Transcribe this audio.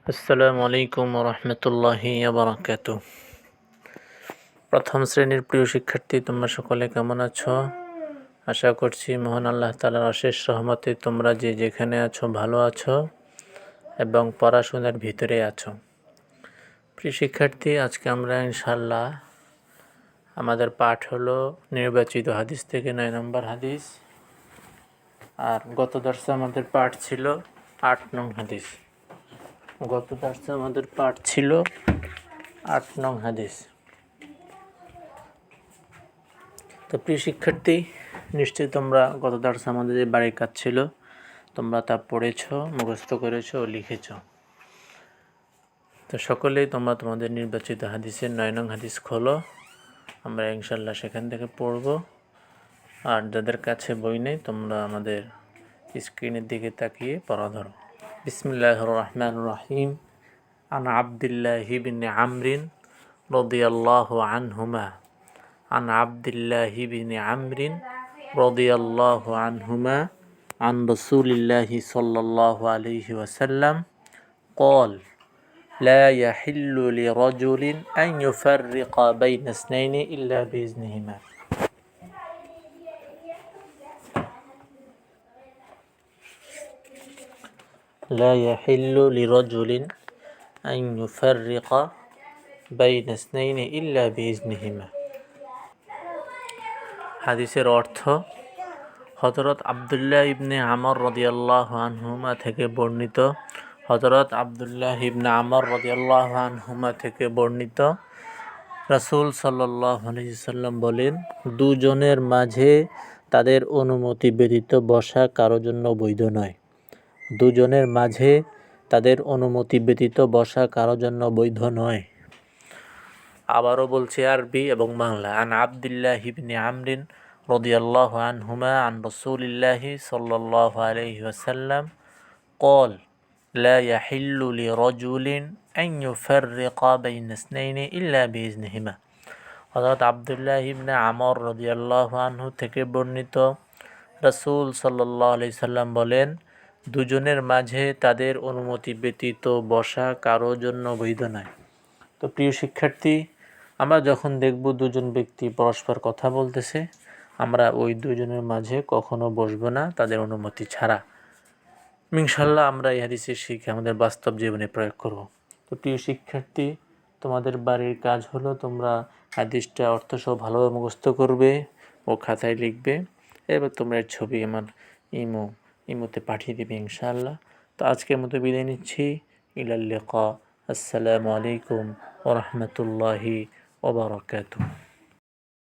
আসসালামু আলাইকুম রহমতুল্লাহি বারাকাতু। প্রথম শ্রেণীর প্রিয় শিক্ষার্থী, তোমরা সকলে কেমন আছো? আশা করছি মহান আল্লাহ তাআলার অশেষ রহমতে তোমরা যে যেখানে আছো ভালো আছো এবং পড়াশোনার ভিতরে আছো। প্রিয় শিক্ষার্থী, আজকে আমরা ইনশাআল্লাহ আমাদের পাঠ হলো নির্বাচিত হাদিস থেকে 9 নম্বর হাদিস, আর গত দর্শে আমাদের পাঠ ছিল 8 নং হাদিস। গত দর্শে আমাদের পাঠ ছিল 8 নং হাদিস। তো প্রিয় শিক্ষার্থী, নিশ্চয়ই তোমরা গত দর্শে আমাদের যে বাড়ির কাজ ছিল তোমরা তা পড়েছো, মুখস্থ করেছো ও লিখেছো। তো সকলেই তোমরা তোমাদের নির্বাচিত হাদিসের 9 নং হাদিস খোলো, আমরা ইনশাল্লাহ সেখান থেকে পড়ব। আর যাদের কাছে বই নেই তোমরা আমাদের স্ক্রিনের দিকে তাকিয়ে পড়া ধরো। বিসমিল্লাহির রহমানির রহিম। আন আবদুল্লাহি বিন আমরিন রাদিয়াল্লাহু আনহুমা عن عبد الله بن عمرو رضي الله عنهما عن رسول الله صلى الله عليه وسلم قال لا يحل لرجل أن يفرق بين اثنين إلا بإذنهما. لا يحل لرجل أن يفرق بين اثنين إلا بإذنهما. হাদিসের অর্থ, হযরত আব্দুল্লাহ ইবনে আমর রাদিয়াল্লাহু আনহুমা থেকে বর্ণিত। হযরত আব্দুল্লাহ ইবনে আমর রাদিয়াল্লাহু আনহুমা থেকে বর্ণিত রাসূল সাল্লাল্লাহু আলাইহি সাল্লাম বলেন, দুজনের মাঝে তাদের অনুমতি ব্যতীত বসা কারো জন্য বৈধ নয়। দুজনের মাঝে তাদের অনুমতি ব্যতীত বসা কারো জন্য বৈধ নয়। আবারও বলছি আরবি এবং বাংলা। আন আব্দুল্লাহ ইবনে আমরিন রাদিয়াল্লাহু আনহুমা আন রাসূলিল্লাহি সাল্লাল্লাহু আলাইহি ওয়াসাল্লাম قال لا يحل لرجل أن يفرق بين اثنين إلا بإذنهما. হযরত আব্দুল্লাহ ইবনে আমর রাদিয়াল্লাহু আনহু থেকে বর্ণিত, রাসূল সাল্লাল্লাহু আলাইহি সাল্লাম বলেন, দুজনের মাঝে তাদের অনুমতি ব্যতীত বসা কারো জন্য বৈধ নয়। তো প্রিয় শিক্ষার্থী, আমরা যখন দেখব দুজন ব্যক্তি পরস্পর কথা বলতেছে, আমরা ওই দুজনের মাঝে কখনো বসবো না তাদের অনুমতি ছাড়া। ইনশাআল্লাহ আমরা এই হাদিসের শিক্ষা আমাদের বাস্তব জীবনে প্রয়োগ করব। তো প্রিয় শিক্ষার্থী, তোমাদের বাড়ির কাজ হলো তোমরা হাদিসটা অর্থসহ ভালোভাবে মুখস্থ করবে ও খাতায় লিখবে। এবার তোমরা এর ছবি আমার ইমোতে পাঠিয়ে দেবে ইনশাআল্লাহ। তো আজকের মতো বিদায় নিচ্ছি। ইলাল লিকা। আসসালামু আলাইকুম ওয়া রাহমাতুল্লাহি ওয়া বারাকাতুহু।